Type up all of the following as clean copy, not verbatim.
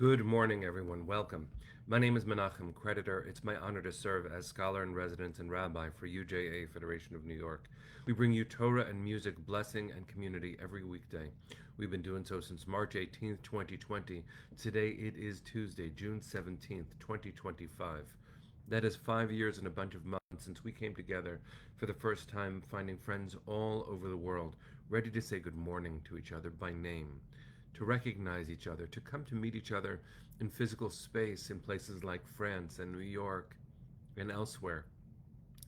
Good morning, everyone. Welcome. My name is Menachem Creditor. It's my honor to serve as scholar in residence and rabbi for UJA Federation of New York. We bring you Torah and music, blessing, and community every weekday. We've been doing so since March 18th, 2020. Today it is Tuesday, June 17th, 2025. That is 5 years and a bunch of months since we came together for the first time, finding friends all over the world, ready to say good morning to each other by name, to recognize each other, to come to meet each other in physical space in places like France and New York and elsewhere,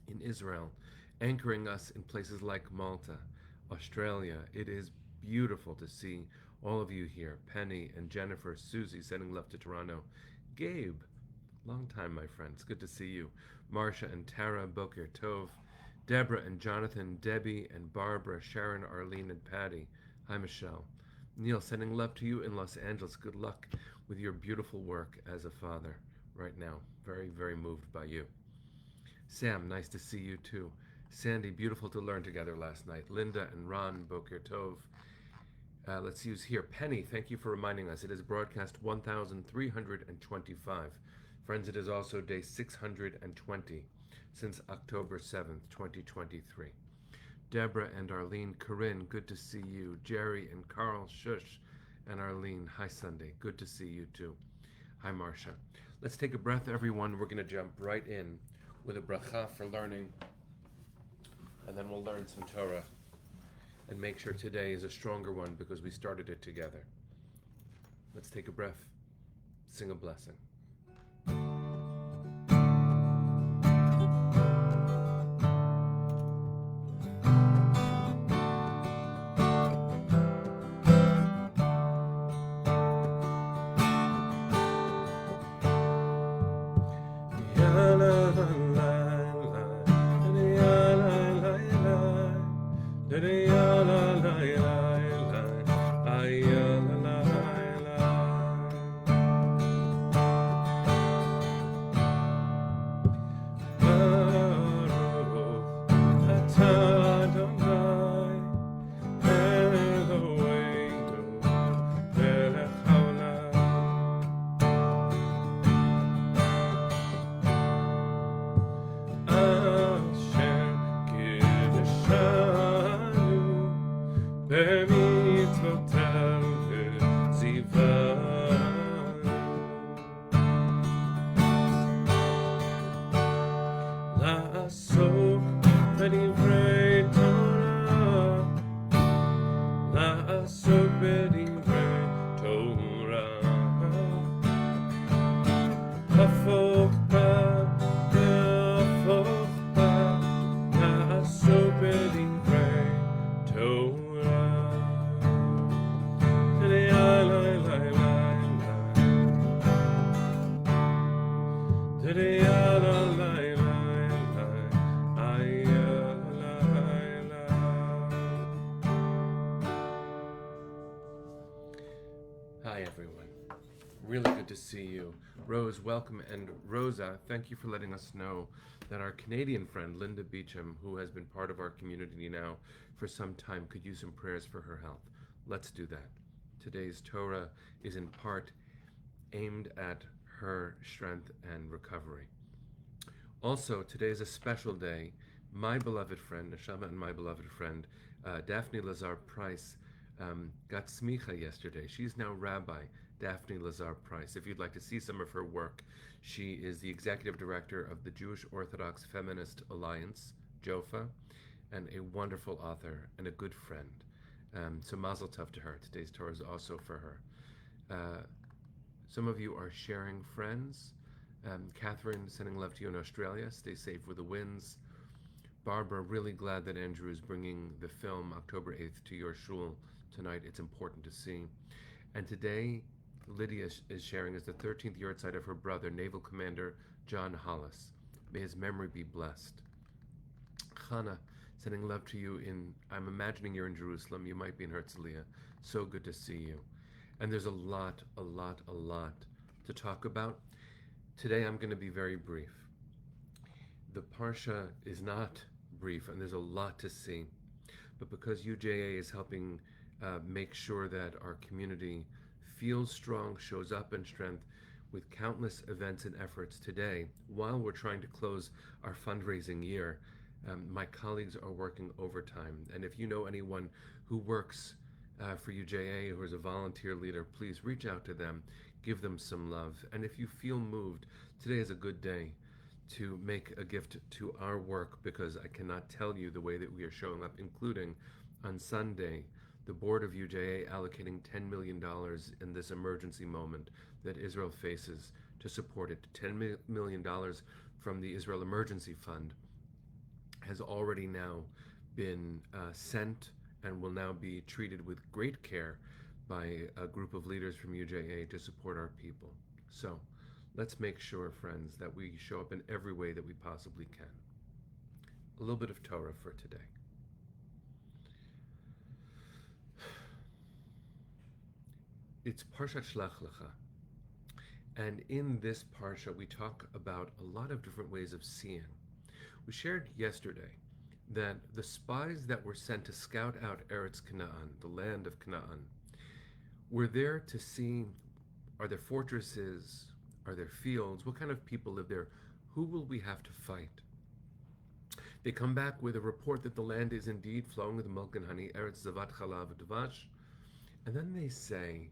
in Israel, anchoring us in places like Malta, Australia. It is beautiful to see all of you here. Penny and Jennifer, Susie, sending love to Toronto. Gabe, long time, my friends. Good to see you. Marcia and Tara, Boker Tov. Deborah and Jonathan, Debbie and Barbara, Sharon, Arlene, and Patty. Hi, Michelle. Neil, sending love to you in Los Angeles. Good luck with your beautiful work as a father right now. Very, very moved by you. Sam, nice to see you too. Sandy, beautiful to learn together last night. Linda and Ron, Boker Tov. Let's use here. Penny, thank you for reminding us. It is broadcast 1325. Friends, it is also day 620 since October 7th, 2023. Deborah and Arlene, Corinne, good to see you. Jerry and Carl, Shush, and Arlene, hi Sunday, good to see you too. Hi Marcia. Let's take a breath, everyone. We're going to jump right in with a bracha for learning, and then we'll learn some Torah and make sure today is a stronger one because we started it together. Let's take a breath, sing a blessing. Hi everyone. Really good to see you. Rose, welcome, and Rosa, thank you for letting us know that our Canadian friend Linda Beecham, who has been part of our community now for some time, could use some prayers for her health. Let's do that. Today's Torah is in part aimed at her strength and recovery. Also, today is a special day. My beloved friend, Neshama and my beloved friend, Daphne Lazar Price, got smicha yesterday. She's now Rabbi Daphne Lazar Price. If you'd like to see some of her work, she is the executive director of the Jewish Orthodox Feminist Alliance, JOFA, and a wonderful author and a good friend. So mazel tov to her. Today's Torah is also for her. Some of you are sharing friends. Catherine, sending love to you in Australia. Stay safe with the winds. Barbara, really glad that Andrew is bringing the film October 8th to your shul tonight. It's important to see. And today, Lydia is sharing as the 13th yahrzeit of her brother, Naval Commander John Hollis. May his memory be blessed. Chana, sending love to you I'm imagining you're in Jerusalem. You might be in Herzliya. So good to see you. And there's a lot to talk about. Today I'm going to be very brief. The Parsha is not brief, and there's a lot to see. But because UJA is helping make sure that our community feels strong, shows up in strength with countless events and efforts today while we're trying to close our fundraising year. My colleagues are working overtime. And if you know anyone who works for UJA who is a volunteer leader, please reach out to them, give them some love. And if you feel moved, today is a good day to make a gift to our work, because I cannot tell you the way that we are showing up, including on Sunday, the board of UJA allocating $10 million in this emergency moment that Israel faces to support it. $10 million from the Israel Emergency Fund has already now been sent and will now be treated with great care by a group of leaders from UJA to support our people. So let's make sure, friends, that we show up in every way that we possibly can. A little bit of Torah for today. It's Parshat Shlach Lecha. And in this parsha, we talk about a lot of different ways of seeing. We shared yesterday that the spies that were sent to scout out Eretz Canaan, the land of Canaan, were there to see, are there fortresses, are there fields, what kind of people live there, who will we have to fight? They come back with a report that the land is indeed flowing with milk and honey, Eretz Zavat Chalav Dvash, and then they say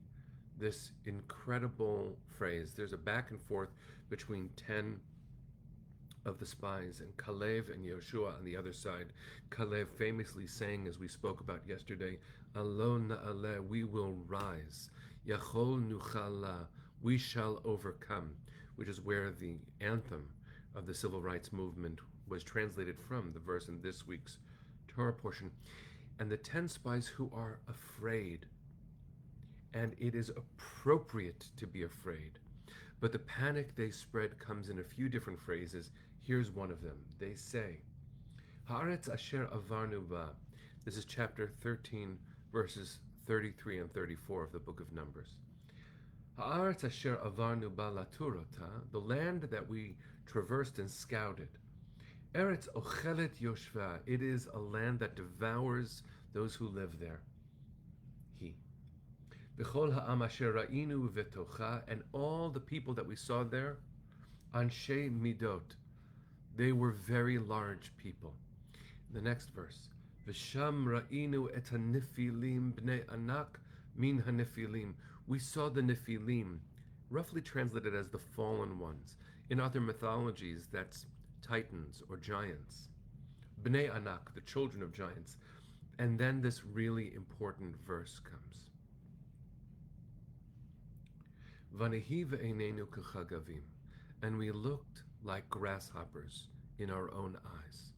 this incredible phrase. There's a back and forth between 10 of the spies and Kalev and Yoshua on the other side. Kalev famously saying, as we spoke about yesterday, Alon na'aleh, we will rise. Yachol nuchala, we shall overcome, which is where the anthem of the civil rights movement was translated from, the verse in this week's Torah portion. And the 10 spies who are afraid, and it is appropriate to be afraid, but the panic they spread comes in a few different phrases. Here's one of them. They say, Haaretz asher avarnu ba. This is chapter 13, verses 33 and 34 of the book of Numbers. Haaretz asher avarnu ba laturota, the land that we traversed and scouted. Eretz ochelet yoshva, it is a land that devours those who live there. B'chol ha'am asher ra'inu v'tocha, and all the people that we saw there, anshe midot, they were very large people. The next verse, V'sham ra'inu et ha'nefilim b'nei anak min ha'nefilim, we saw the Nephilim, roughly translated as the fallen ones. In other mythologies, that's titans or giants. B'nei anak, the children of giants. And then this really important verse comes. Vanehi ve'einenu k'chagavim, and we looked like grasshoppers in our own eyes.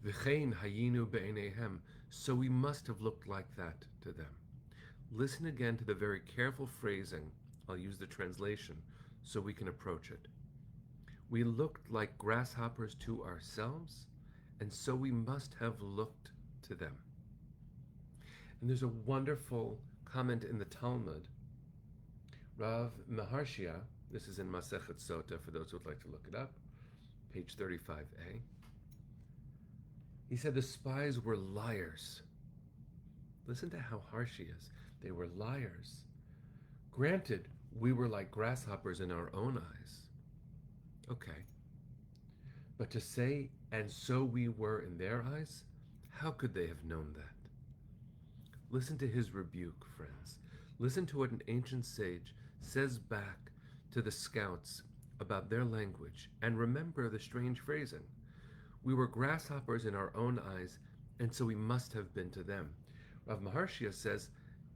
V'chein hayinu be'eineihem, so we must have looked like that to them. Listen again to the very careful phrasing. I'll use the translation so we can approach it. We looked like grasshoppers to ourselves, and so we must have looked to them. And there's a wonderful comment in the Talmud. Rav Maharshia, this is in Masechet Sota for those who would like to look it up, page 35a. He said the spies were liars. Listen to how harsh he is. They were liars. Granted, we were like grasshoppers in our own eyes. Okay. But to say, and so we were in their eyes, how could they have known that? Listen to his rebuke, friends. Listen to what an ancient sage says back to the scouts about their language, and remember the strange phrasing. We were grasshoppers in our own eyes, and so we must have been to them. Rav Maharshia says,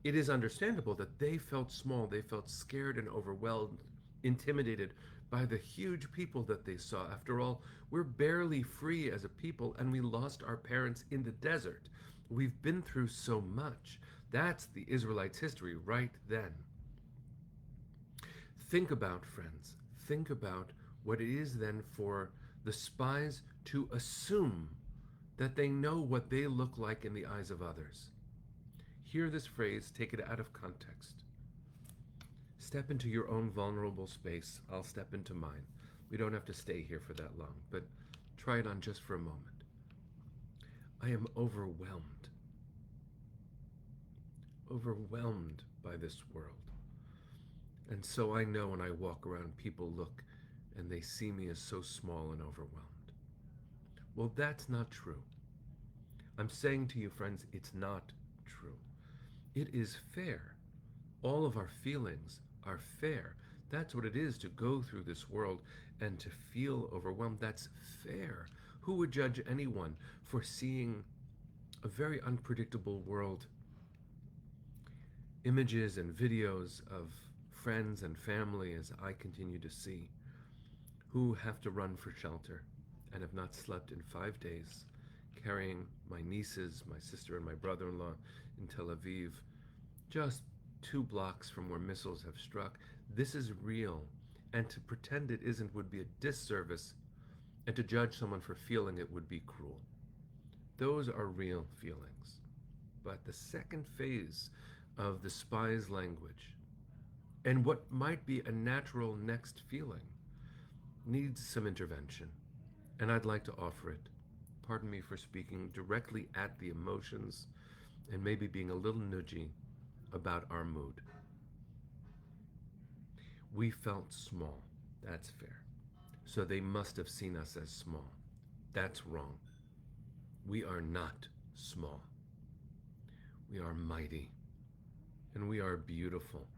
it is understandable that they felt small, they felt scared and overwhelmed, intimidated by the huge people that they saw. After all, we're barely free as a people, and we lost our parents in the desert. We've been through so much. That's the Israelites' history right then. Think about, friends, think about what it is then for the spies to assume that they know what they look like in the eyes of others. Hear this phrase, take it out of context. Step into your own vulnerable space. I'll step into mine. We don't have to stay here for that long, but try it on just for a moment. I am overwhelmed by this world. And so I know when I walk around, people look and they see me as so small and overwhelmed. Well, that's not true. I'm saying to you, friends, it's not true. It is fair. All of our feelings are fair. That's what it is to go through this world and to feel overwhelmed. That's fair. Who would judge anyone for seeing a very unpredictable world? Images and videos of friends and family, as I continue to see, who have to run for shelter and have not slept in 5 days, carrying my nieces, my sister, and my brother in law in Tel Aviv, just 2 blocks from where missiles have struck. This is real, and to pretend it isn't would be a disservice, and to judge someone for feeling it would be cruel. Those are real feelings. But the second phase of the spy's language, and what might be a natural next feeling, needs some intervention, and I'd like to offer it. Pardon me for speaking directly at the emotions and maybe being a little nudgy about our mood. We felt small. That's fair. So they must have seen us as small. That's wrong. We are not small. We are mighty. And we are beautiful.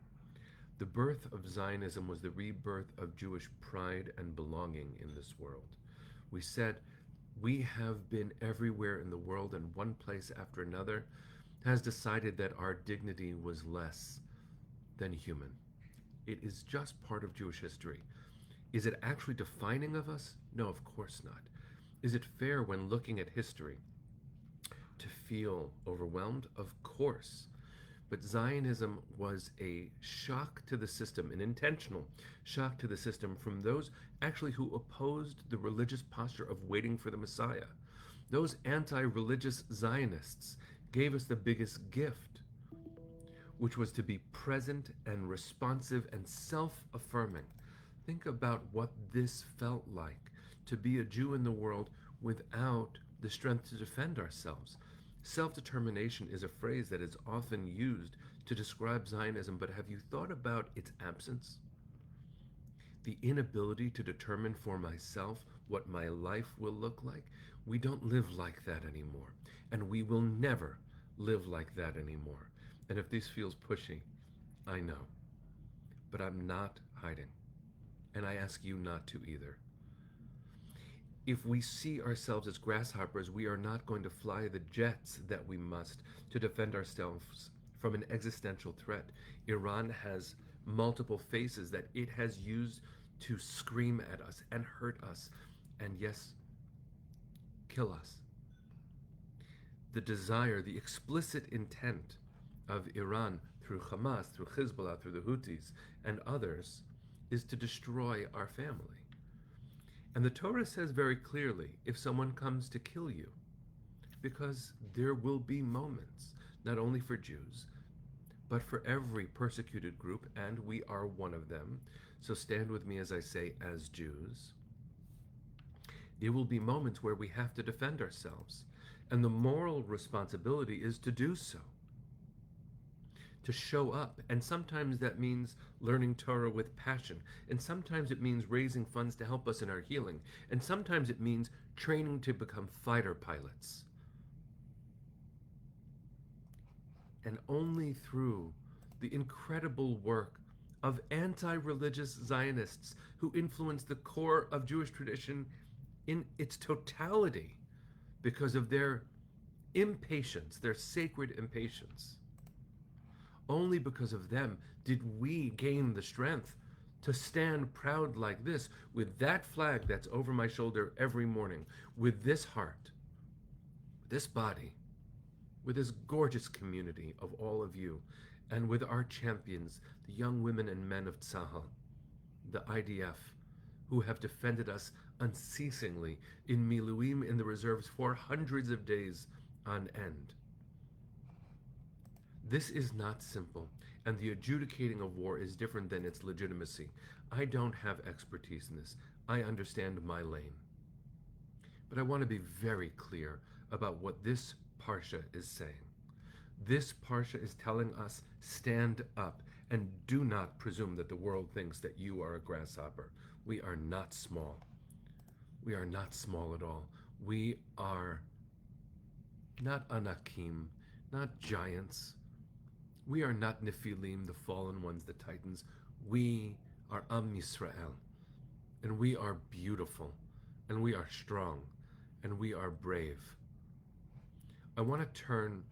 The birth of Zionism was the rebirth of Jewish pride and belonging in this world. We said, we have been everywhere in the world, and one place after another has decided that our dignity was less than human. It is just part of Jewish history. Is it actually defining of us? No, of course not. Is it fair when looking at history to feel overwhelmed? Of course. But Zionism was a shock to the system, an intentional shock to the system from those actually who opposed the religious posture of waiting for the Messiah. Those anti-religious Zionists gave us the biggest gift, which was to be present and responsive and self-affirming. Think about what this felt like, to be a Jew in the world without the strength to defend ourselves. Self-determination is a phrase that is often used to describe Zionism, but have you thought about its absence? The inability to determine for myself what my life will look like? We don't live like that anymore, and we will never live like that anymore. And if this feels pushy, I know, but I'm not hiding, and I ask you not to either. If we see ourselves as grasshoppers, we are not going to fly the jets that we must to defend ourselves from an existential threat. Iran has multiple faces that it has used to scream at us and hurt us, and yes, kill us. The desire, the explicit intent of Iran through Hamas, through Hezbollah, through the Houthis, and others is to destroy our family. And the Torah says very clearly, if someone comes to kill you, because there will be moments, not only for Jews, but for every persecuted group, and we are one of them. So stand with me as I say, as Jews. There will be moments where we have to defend ourselves, and the moral responsibility is to do so, to show up. And sometimes that means learning Torah with passion. And sometimes it means raising funds to help us in our healing. And sometimes it means training to become fighter pilots. And only through the incredible work of anti-religious Zionists who influence the core of Jewish tradition in its totality because of their impatience, their sacred impatience. Only because of them did we gain the strength to stand proud like this, with that flag that's over my shoulder every morning, with this heart, this body, with this gorgeous community of all of you, and with our champions, the young women and men of Tzahal, the IDF, who have defended us unceasingly in Miluim, in the reserves, for hundreds of days on end. This is not simple, and the adjudicating of war is different than its legitimacy. I don't have expertise in this. I understand my lane. But I want to be very clear about what this Parsha is saying. This Parsha is telling us, stand up. And do not presume that the world thinks that you are a grasshopper. We are not small. We are not small at all. We are not Anakim, not giants. We are not Nephilim, the fallen ones, the titans. We are Yisrael. And we are beautiful. And we are strong. And we are brave. I want to turn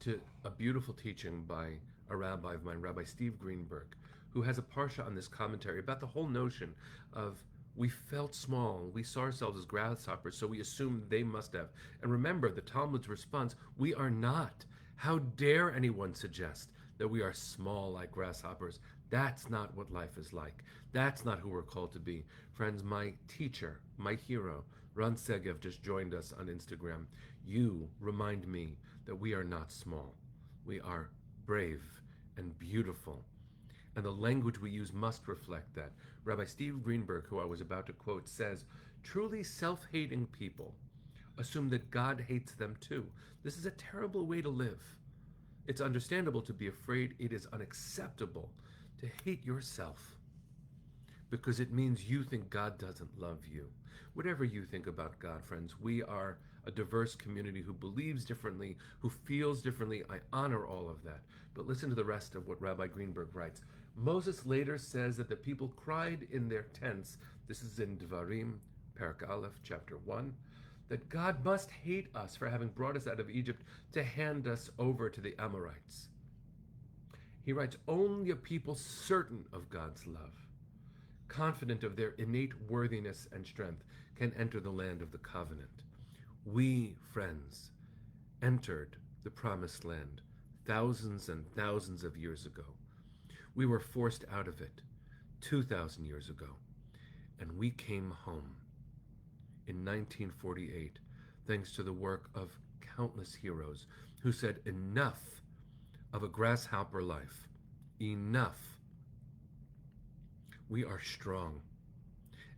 to a beautiful teaching by a rabbi of mine, Rabbi Steve Greenberg, who has a parsha on this commentary about the whole notion of we felt small, we saw ourselves as grasshoppers, so we assumed they must have. And remember the Talmud's response, we are not. How dare anyone suggest that we are small like grasshoppers? That's not what life is like. That's not who we're called to be. Friends, my teacher, my hero, Ron Segev, just joined us on Instagram. You remind me that we are not small. We are brave and beautiful. And the language we use must reflect that. Rabbi Steve Greenberg, who I was about to quote, says, truly self-hating people assume that God hates them too. This is a terrible way to live. It's understandable to be afraid. It is unacceptable to hate yourself because it means you think God doesn't love you. Whatever you think about God, friends, we are a diverse community who believes differently, who feels differently. I honor all of that. But listen to the rest of what Rabbi Greenberg writes. Moses later says that the people cried in their tents, this is in Devarim, Perek Aleph, chapter 1, that God must hate us for having brought us out of Egypt to hand us over to the Amorites. He writes, only a people certain of God's love, confident of their innate worthiness and strength, can enter the land of the covenant. We, friends, entered the promised land thousands and thousands of years ago. We were forced out of it 2,000 years ago, and we came home in 1948 thanks to the work of countless heroes who said enough of a grasshopper life. Enough. We are strong.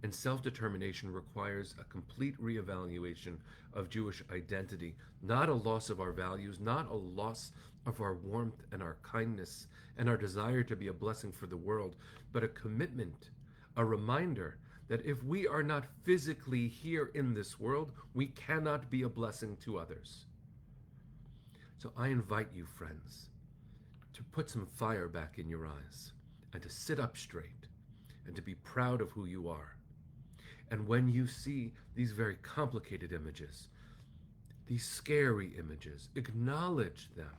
And self-determination requires a complete reevaluation of Jewish identity, not a loss of our values, not a loss of our warmth and our kindness and our desire to be a blessing for the world, but a commitment, a reminder that if we are not physically here in this world, we cannot be a blessing to others. So I invite you, friends, to put some fire back in your eyes and to sit up straight and to be proud of who you are. And when you see these very complicated images, these scary images, acknowledge them.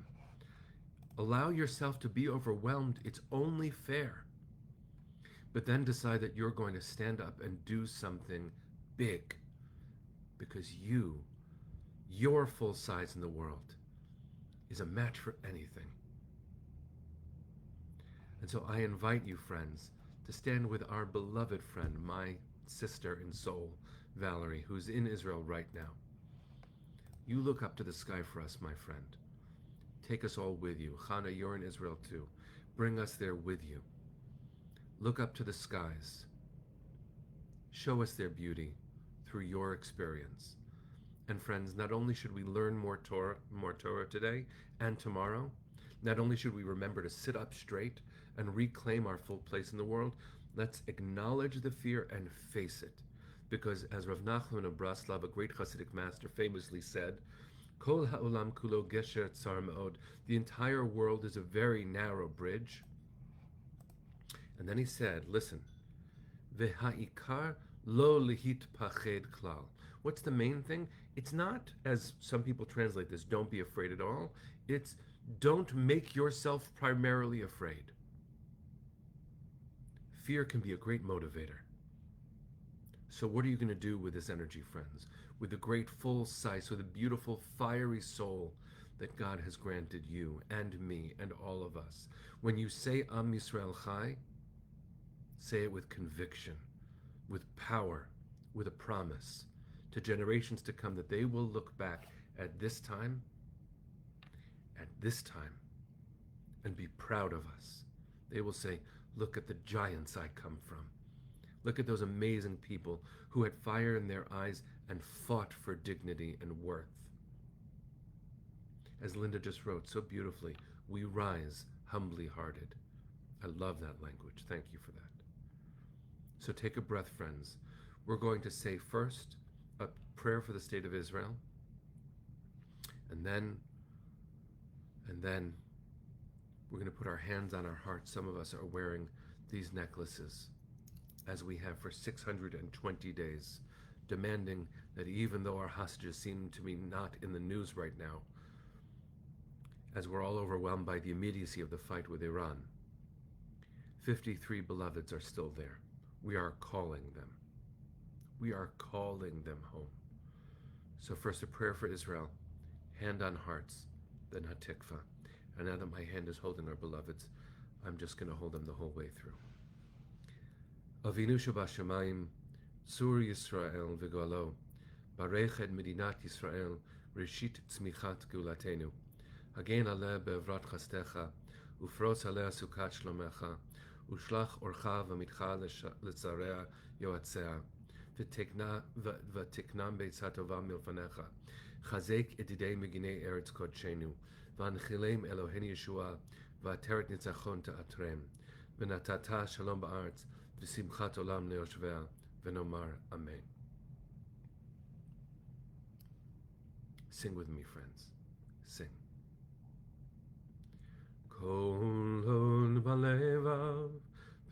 Allow yourself to be overwhelmed. It's only fair. But then decide that you're going to stand up and do something big because your full size in the world is a match for anything. And so I invite you, friends, to stand with our beloved friend, my sister in soul, Valerie, who's in Israel right now. You look up to the sky for us, my friend. Take us all with you. Chana, you're in Israel too. Bring us there with you. Look up to the skies. Show us their beauty through your experience. And friends, not only should we learn more Torah today and tomorrow, not only should we remember to sit up straight and reclaim our full place in the world, let's acknowledge the fear and face it. Because as Rav Nachman of Braslav, a great Hasidic master, famously said, Kol ha'olam kulo gesher tzar me'od, the entire world is a very narrow bridge. And then he said, listen, V'ha'ikar lo lihitpached klal. What's the main thing? It's not, as some people translate this, don't be afraid at all. It's don't make yourself primarily afraid. Fear can be a great motivator. So what are you going to do with this energy, friends? With the great full sight, with the beautiful fiery soul that God has granted you and me and all of us. When you say Am Yisrael Chai, say it with conviction, with power, with a promise to generations to come that they will look back at this time, and be proud of us. They will say, look at the giants I come from. Look at those amazing people who had fire in their eyes and fought for dignity and worth. As Linda just wrote so beautifully, we rise, humbly hearted. I love that language. Thank you for that. So take a breath, friends. We're going to say first a prayer for the state of Israel, and then we're going to put our hands on our hearts. Some of us are wearing these necklaces, as we have for 620 days, demanding that even though our hostages seem to be not in the news right now, as we're all overwhelmed by the immediacy of the fight with Iran, 53 beloveds are still there. We are calling them. We are calling them home. So first a prayer for Israel, hand on hearts, then Hatikva. And now that my hand is holding our beloveds, I'm just going to hold them the whole way through. Avinu Shabashamayim, Sur Yisrael Vigalo, Barech et Medinat Yisrael, Reshit Tzmichat Geulatenu, Hagen Aleh Be'evrat Chastecha, Ufros Aleh Sukat Shlomecha, Ushlach Orcha V'mitcha L'tzarea Yoatzea, V'tiknam Beitzah Tova Milfanecha, Chazek Edidei Meginei Eretz Kodshenu, V'anchilem Elohen Yeshua, V'ateret Nitzachon Ta'atrem, V'natata Shalom Ba'aretz, V'simchat Olam Le'oshvea, V'nomar Amen. Sing with me, friends. Sing. Kol hod balevav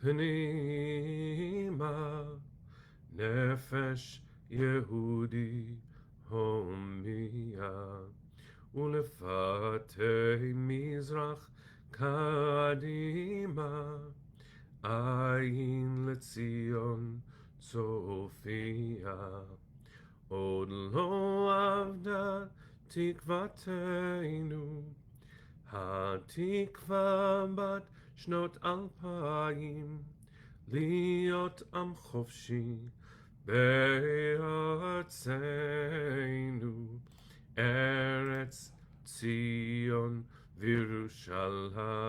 pnima, nefesh Yehudi homiya, ulefatei mizrach kadima, ayin letzion Sophia, od lo avda tikvateinu, התקווה בת שנות 2000, להיות עם חופשי בארצנו, ארץ ציון וירושלים.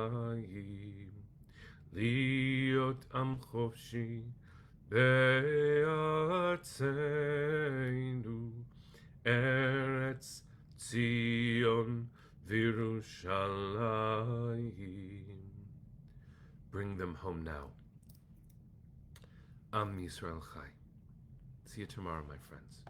להיות עם חופשי בארצנו, ארץ ציון Virushalayim. Bring them home now. Am Yisrael Chai. See you tomorrow, my friends.